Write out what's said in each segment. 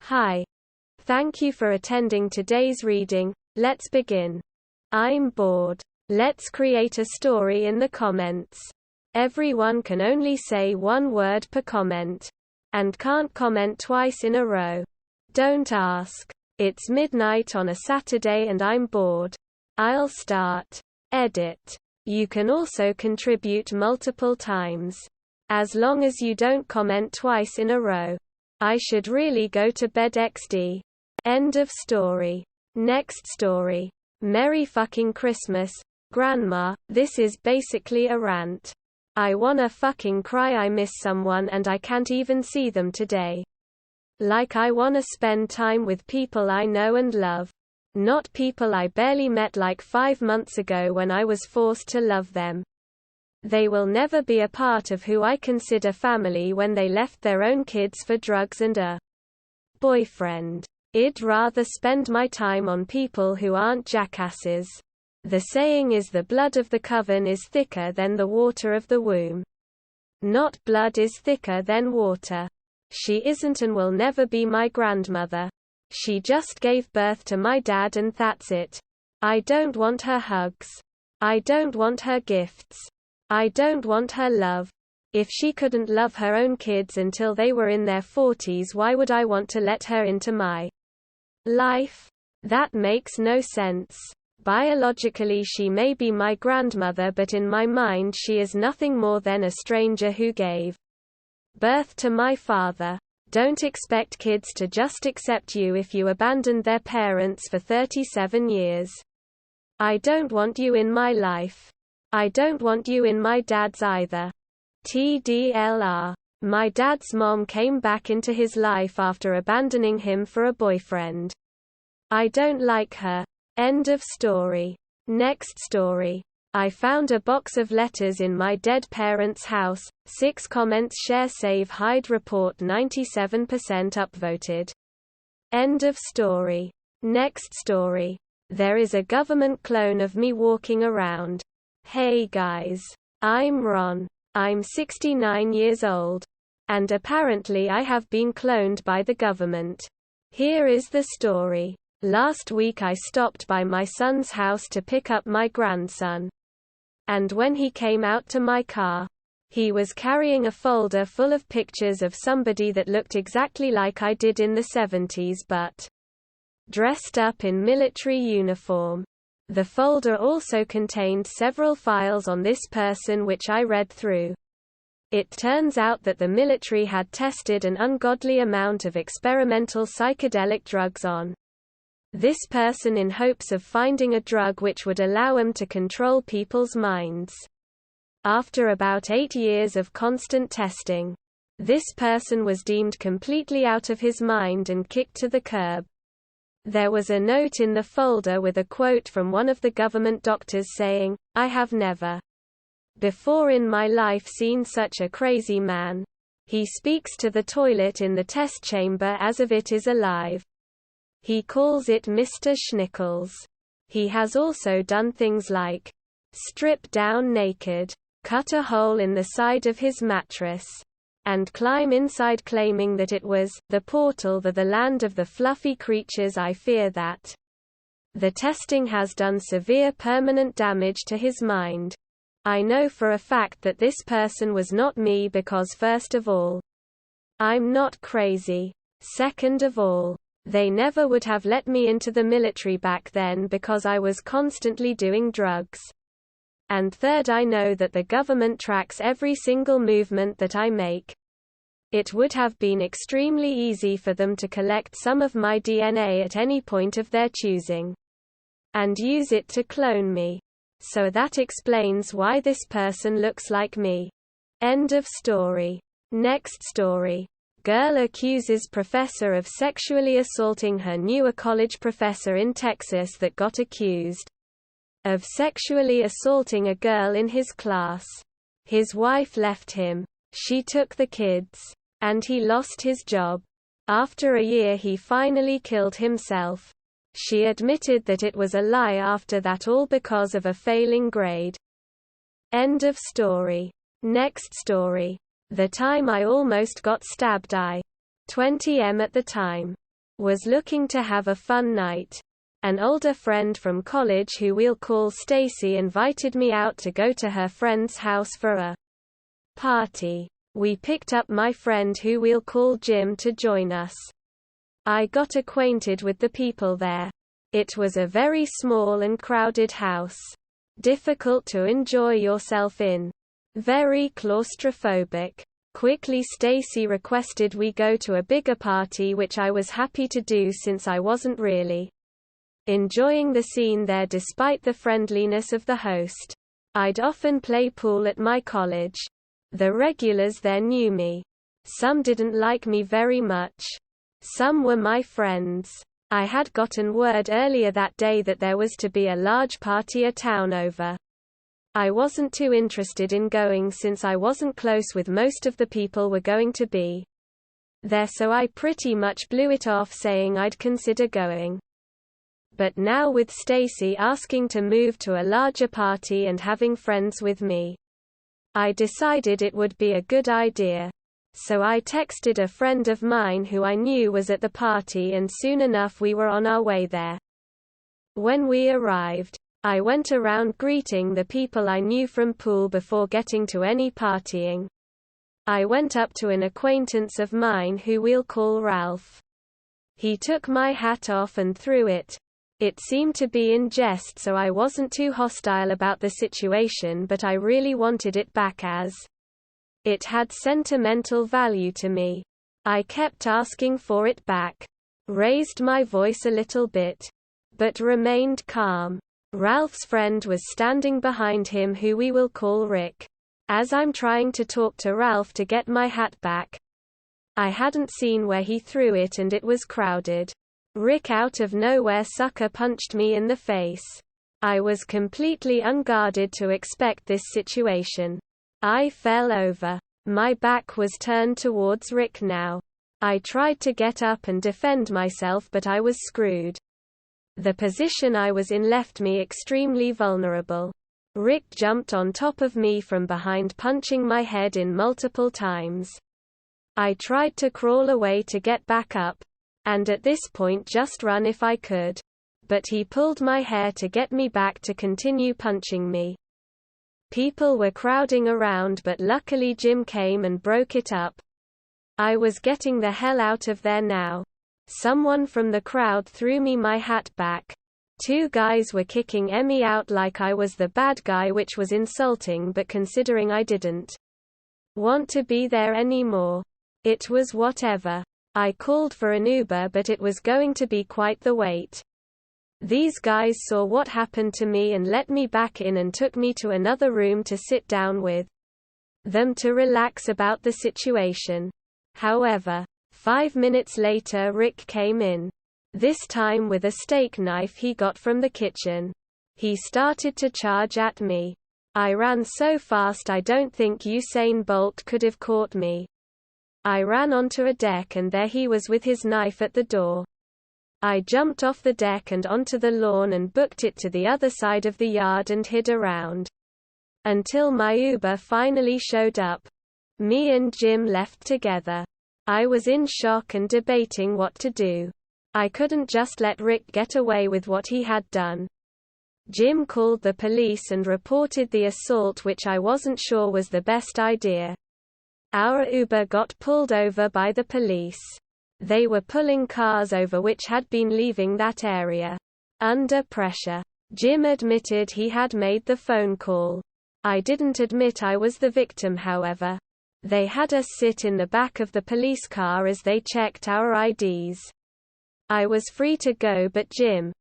Hi. Thank you for attending today's reading. Let's begin. I'm bored. Let's create a story in the comments. Everyone can only say one word per comment. And can't comment twice in a row. Don't ask. It's midnight on a Saturday and I'm bored. I'll start. Edit. You can also contribute multiple times. As long as you don't comment twice in a row. I should really go to bed XD. End of story. Next story. Merry fucking Christmas, Grandma. This is basically a rant. I wanna fucking cry. I miss someone and I can't even see them today. Like I wanna spend time with people I know and love. Not people I barely met like 5 months ago when I was forced to love them. They will never be a part of who I consider family when they left their own kids for drugs and a boyfriend. I'd rather spend my time on people who aren't jackasses. The saying is the blood of the coven is thicker than the water of the womb. Not blood is thicker than water. She isn't and will never be my grandmother. She just gave birth to my dad and that's it. I don't want her hugs. I don't want her gifts. I don't want her love. If she couldn't love her own kids until they were in their 40s, why would I want to let her into my life? That makes no sense. Biologically she may be my grandmother, but in my mind she is nothing more than a stranger who gave birth to my father. Don't expect kids to just accept you if you abandoned their parents for 37 years. I don't want you in my life. I don't want you in my dad's either. TDLR. My dad's mom came back into his life after abandoning him for a boyfriend. I don't like her. End of story. Next story. I found a box of letters in my dead parents' house. 6 comments. Share, save, hide, report. 97% upvoted. End of story. Next story. There is a government clone of me walking around. Hey guys. I'm Ron. I'm 69 years old. And apparently I have been cloned by the government. Here is the story. Last week I stopped by my son's house to pick up my grandson. And when he came out to my car, he was carrying a folder full of pictures of somebody that looked exactly like I did in the 70s but dressed up in military uniform. The folder also contained several files on this person which I read through. It turns out that the military had tested an ungodly amount of experimental psychedelic drugs on this person in hopes of finding a drug which would allow him to control people's minds. After about 8 years of constant testing, this person was deemed completely out of his mind and kicked to the curb. There was a note in the folder with a quote from one of the government doctors saying, "I have never before in my life seen such a crazy man. He speaks to the toilet in the test chamber as if it is alive. He calls it Mr. Schnickles. He has also done things like strip down naked, cut a hole in the side of his mattress, and climb inside, claiming that it was the portal to the land of the fluffy creatures. I fear that the testing has done severe permanent damage to his mind. I know for a fact that this person was not me because first of all, I'm not crazy. Second of all, they never would have let me into the military back then because I was constantly doing drugs. And third, I know that the government tracks every single movement that I make. It would have been extremely easy for them to collect some of my DNA at any point of their choosing and use it to clone me. So that explains why this person looks like me." End of story. Next story. Girl accuses professor of sexually assaulting her new college professor in Texas that got accused of sexually assaulting a girl in his class. His wife left him. She took the kids. And he lost his job. After a year he finally killed himself. She admitted that it was a lie after that, all because of a failing grade. End of story. Next story. The time I almost got stabbed. I 20 at the time. Was looking to have a fun night. An older friend from college who we'll call Stacy invited me out to go to her friend's house for a party. We picked up my friend who we'll call Jim to join us. I got acquainted with the people there. It was a very small and crowded house. Difficult to enjoy yourself in. Very claustrophobic. Quickly Stacy requested we go to a bigger party, which I was happy to do since I wasn't really enjoying the scene there despite the friendliness of the host. I'd often play pool at my college. The regulars there knew me. Some didn't like me very much. Some were my friends. I had gotten word earlier that day that there was to be a large party a town over. I wasn't too interested in going since I wasn't close with most of the people were going to be there, so I pretty much blew it off saying I'd consider going. But now with Stacy asking to move to a larger party and having friends with me, I decided it would be a good idea. So I texted a friend of mine who I knew was at the party, and soon enough we were on our way there. When we arrived, I went around greeting the people I knew from pool before getting to any partying. I went up to an acquaintance of mine who we'll call Ralph. He took my hat off and threw it. It seemed to be in jest, so I wasn't too hostile about the situation, but I really wanted it back as it had sentimental value to me. I kept asking for it back. Raised my voice a little bit, but remained calm. Ralph's friend was standing behind him who we will call Rick. As I'm trying to talk to Ralph to get my hat back, I hadn't seen where he threw it and it was crowded. Rick out of nowhere sucker punched me in the face. I was completely unguarded to expect this situation. I fell over. My back was turned towards Rick now. I tried to get up and defend myself, but I was screwed. The position I was in left me extremely vulnerable. Rick jumped on top of me from behind, punching my head in multiple times. I tried to crawl away to get back up, and at this point just run if I could. But he pulled my hair to get me back to continue punching me. People were crowding around, but luckily Jim came and broke it up. I was getting the hell out of there now. Someone from the crowd threw me my hat back. Two guys were kicking Emmy out like I was the bad guy, which was insulting, but considering I didn't want to be there anymore, it was whatever. I called for an Uber, but it was going to be quite the wait. These guys saw what happened to me and let me back in and took me to another room to sit down with them to relax about the situation. However, 5 minutes later Rick came in. This time with a steak knife he got from the kitchen. He started to charge at me. I ran so fast I don't think Usain Bolt could have caught me. I ran onto a deck and there he was with his knife at the door. I jumped off the deck and onto the lawn and booked it to the other side of the yard and hid around until my Uber finally showed up. Me and Jim left together. I was in shock and debating what to do. I couldn't just let Rick get away with what he had done. Jim called the police and reported the assault, which I wasn't sure was the best idea. Our Uber got pulled over by the police. They were pulling cars over which had been leaving that area under pressure. Jim admitted he had made the phone call. I didn't admit I was the victim, however. They had us sit in the back of the police car as they checked our IDs. I was free to go, but Jim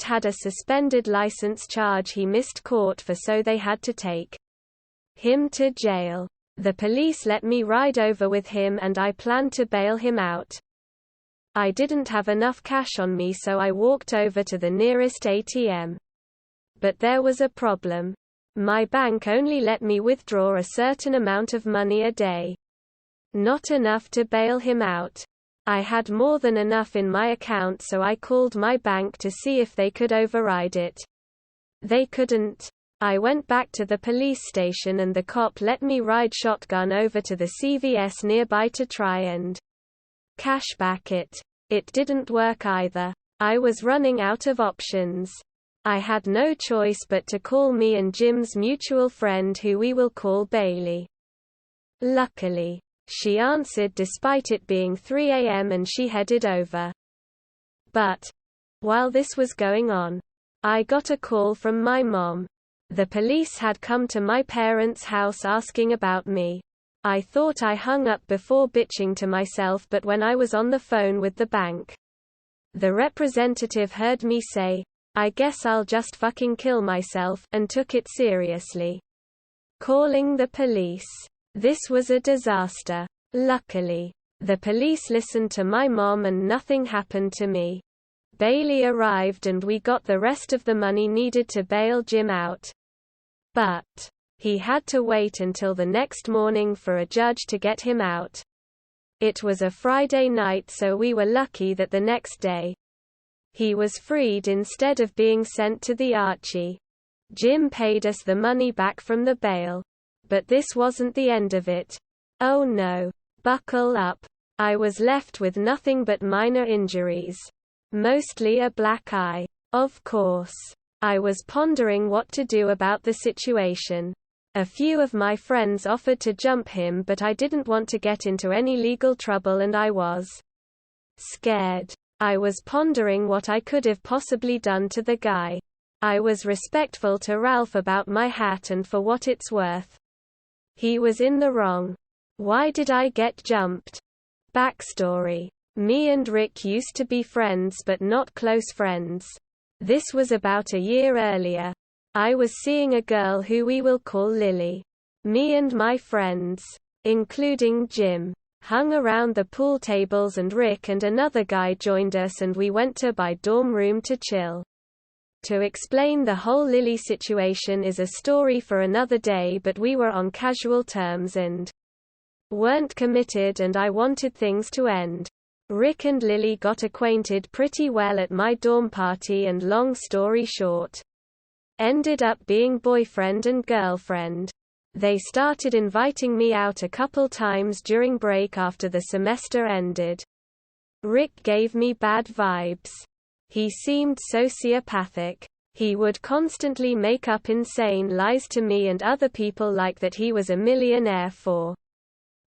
had a suspended license charge he missed court for, so they had to take him to jail. The police let me ride over with him and I planned to bail him out. I didn't have enough cash on me, so I walked over to the nearest ATM. But there was a problem. My bank only let me withdraw a certain amount of money a day. Not enough to bail him out. I had more than enough in my account, so I called my bank to see if they could override it. They couldn't. I went back to the police station and the cop let me ride shotgun over to the CVS nearby to try and cash back it. It didn't work either. I was running out of options. I had no choice but to call me and Jim's mutual friend, who we will call Bailey. Luckily, she answered despite it being 3 a.m. and she headed over. But while this was going on, I got a call from my mom. The police had come to my parents' house asking about me. I thought I hung up before bitching to myself, but when I was on the phone with the bank, the representative heard me say, "I guess I'll just fucking kill myself," and took it seriously. Calling the police. This was a disaster. Luckily, the police listened to my mom and nothing happened to me. Bailey arrived and we got the rest of the money needed to bail Jim out. But he had to wait until the next morning for a judge to get him out. It was a Friday night, so we were lucky that the next day he was freed instead of being sent to the Archie. Jim paid us the money back from the bail. But this wasn't the end of it. Oh no. Buckle up. I was left with nothing but minor injuries. Mostly a black eye. Of course, I was pondering what to do about the situation. A few of my friends offered to jump him, but I didn't want to get into any legal trouble and I was scared. I was pondering what I could have possibly done to the guy. I was respectful to Ralph about my hat, and for what it's worth, he was in the wrong. Why did I get jumped? Backstory. Me and Rick used to be friends but not close friends. This was about a year earlier. I was seeing a girl who we will call Lily. Me and my friends, including Jim, hung around the pool tables and Rick and another guy joined us and we went to my dorm room to chill. To explain the whole Lily situation is a story for another day, but we were on casual terms and weren't committed, and I wanted things to end. Rick and Lily got acquainted pretty well at my dorm party and, long story short, ended up being boyfriend and girlfriend. They started inviting me out a couple times during break after the semester ended. Rick gave me bad vibes. He seemed sociopathic. He would constantly make up insane lies to me and other people, like that he was a millionaire. For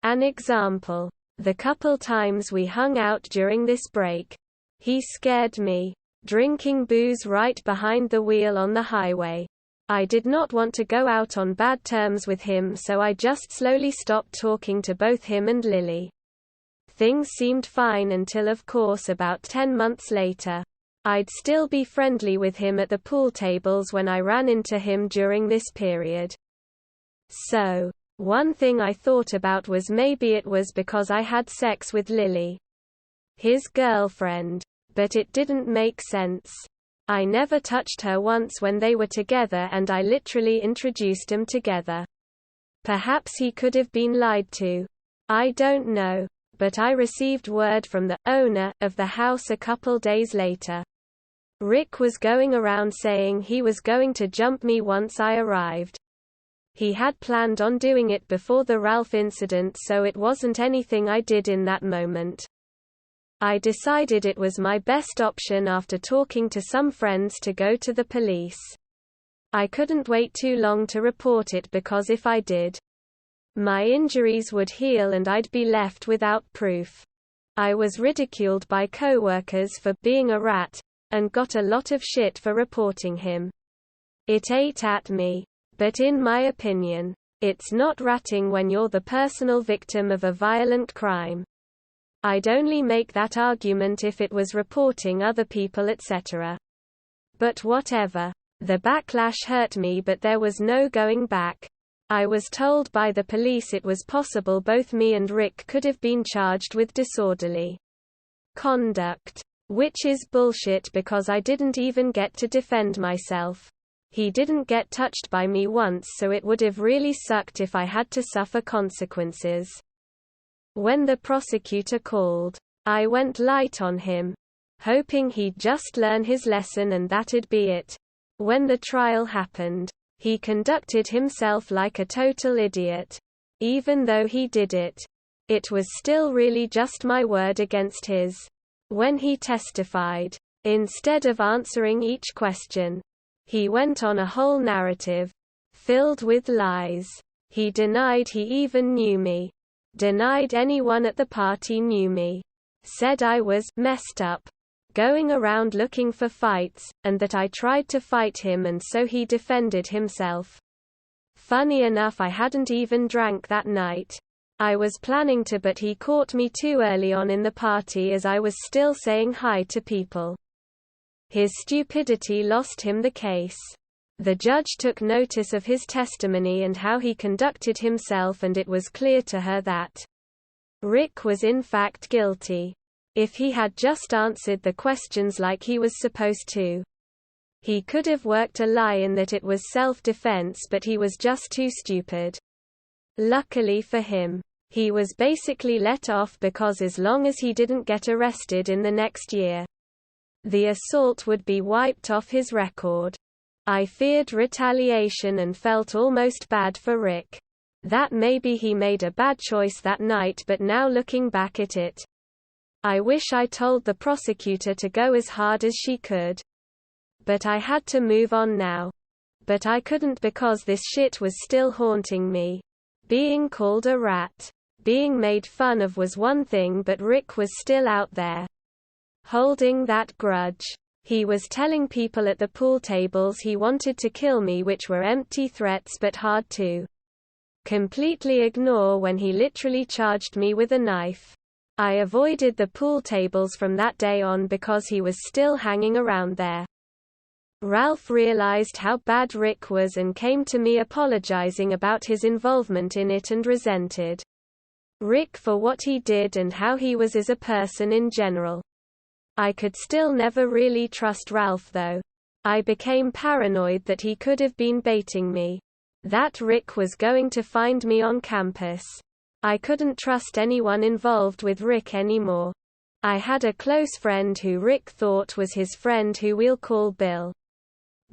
an example, the couple times we hung out during this break, he scared me, drinking booze right behind the wheel on the highway. I did not want to go out on bad terms with him, so I just slowly stopped talking to both him and Lily. Things seemed fine until, of course, about 10 months later, I'd still be friendly with him at the pool tables when I ran into him during this period. So, one thing I thought about was maybe it was because I had sex with Lily, his girlfriend. But it didn't make sense. I never touched her once when they were together, and I literally introduced them together. Perhaps he could have been lied to. I don't know. But I received word from the owner of the house a couple days later. Rick was going around saying he was going to jump me once I arrived. He had planned on doing it before the Ralph incident, so it wasn't anything I did in that moment. I decided it was my best option after talking to some friends to go to the police. I couldn't wait too long to report it, because if I did, my injuries would heal and I'd be left without proof. I was ridiculed by coworkers for being a rat, and got a lot of shit for reporting him. It ate at me. But in my opinion, it's not ratting when you're the personal victim of a violent crime. I'd only make that argument if it was reporting other people, etc. But whatever. The backlash hurt me, but there was no going back. I was told by the police it was possible both me and Rick could have been charged with disorderly conduct. Which is bullshit, because I didn't even get to defend myself. He didn't get touched by me once, so it would have really sucked if I had to suffer consequences. When the prosecutor called, I went light on him, hoping he'd just learn his lesson and that'd be it. When the trial happened, he conducted himself like a total idiot. Even though he did it, it was still really just my word against his. When he testified, instead of answering each question, he went on a whole narrative, filled with lies. He denied he even knew me. Denied anyone at the party knew me. Said I was messed up, going around looking for fights, and that I tried to fight him and so he defended himself. Funny enough, I hadn't even drank that night. I was planning to, but he caught me too early on in the party as I was still saying hi to people. His stupidity lost him the case. The judge took notice of his testimony and how he conducted himself, and it was clear to her that Rick was in fact guilty. If he had just answered the questions like he was supposed to, he could have worked a lie in that it was self-defense, but he was just too stupid. Luckily for him, he was basically let off because as long as he didn't get arrested in the next year, the assault would be wiped off his record. I feared retaliation and felt almost bad for Rick. That maybe he made a bad choice that night, but now looking back at it, I wish I told the prosecutor to go as hard as she could. But I had to move on now. But I couldn't because this shit was still haunting me. Being called a rat, being made fun of was one thing, but Rick was still out there, holding that grudge. He was telling people at the pool tables he wanted to kill me, which were empty threats but hard to completely ignore when he literally charged me with a knife. I avoided the pool tables from that day on because he was still hanging around there. Ralph realized how bad Rick was and came to me apologizing about his involvement in it and resented Rick for what he did and how he was as a person in general. I could still never really trust Ralph though. I became paranoid that he could have been baiting me. That Rick was going to find me on campus. I couldn't trust anyone involved with Rick anymore. I had a close friend who Rick thought was his friend, who we'll call Bill.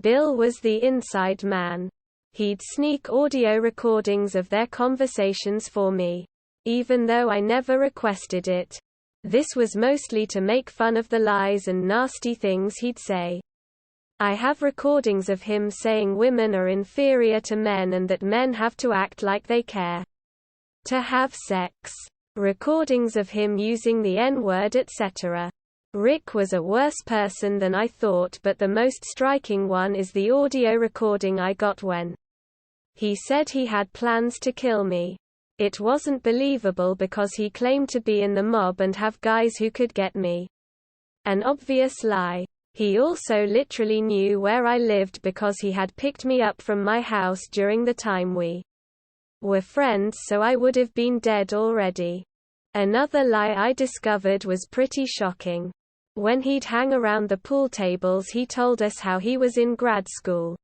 Bill was the inside man. He'd sneak audio recordings of their conversations for me, even though I never requested it. This was mostly to make fun of the lies and nasty things he'd say. I have recordings of him saying women are inferior to men and that men have to act like they care to have sex. Recordings of him using the N-word, etc. Rick was a worse person than I thought, but the most striking one is the audio recording I got when he said he had plans to kill me. It wasn't believable because he claimed to be in the mob and have guys who could get me. An obvious lie. He also literally knew where I lived because he had picked me up from my house during the time we were friends, so I would have been dead already. Another lie I discovered was pretty shocking. When he'd hang around the pool tables, he told us how he was in grad school.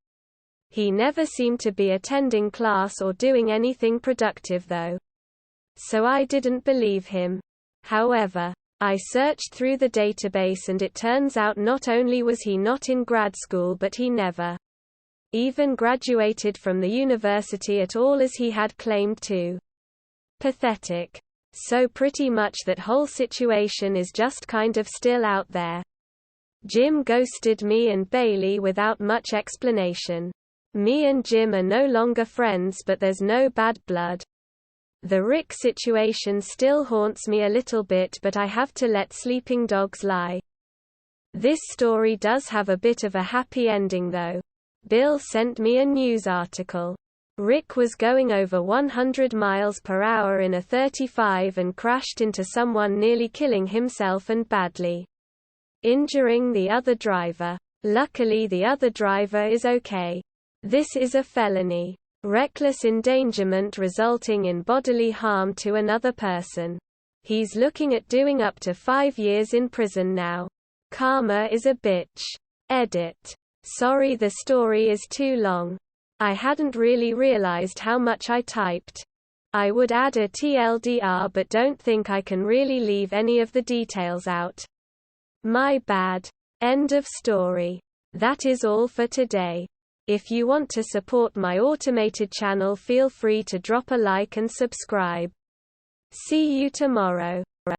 He never seemed to be attending class or doing anything productive though. So I didn't believe him. However, I searched through the database and it turns out not only was he not in grad school, but he never even graduated from the university at all as he had claimed to. Pathetic. So pretty much that whole situation is just kind of still out there. Jim ghosted me and Bailey without much explanation. Me and Jim are no longer friends, but there's no bad blood. The Rick situation still haunts me a little bit, but I have to let sleeping dogs lie. This story does have a bit of a happy ending though. Bill sent me a news article. Rick was going over 100 miles per hour in a 35 and crashed into someone, nearly killing himself and badly injuring the other driver. Luckily the other driver is okay. This is a felony. Reckless endangerment resulting in bodily harm to another person. He's looking at doing up to 5 years in prison now. Karma is a bitch. Edit. Sorry, the story is too long. I hadn't really realized how much I typed. I would add a TLDR, but don't think I can really leave any of the details out. My bad. End of story. That is all for today. If you want to support my automated channel, feel free to drop a like and subscribe. See you tomorrow.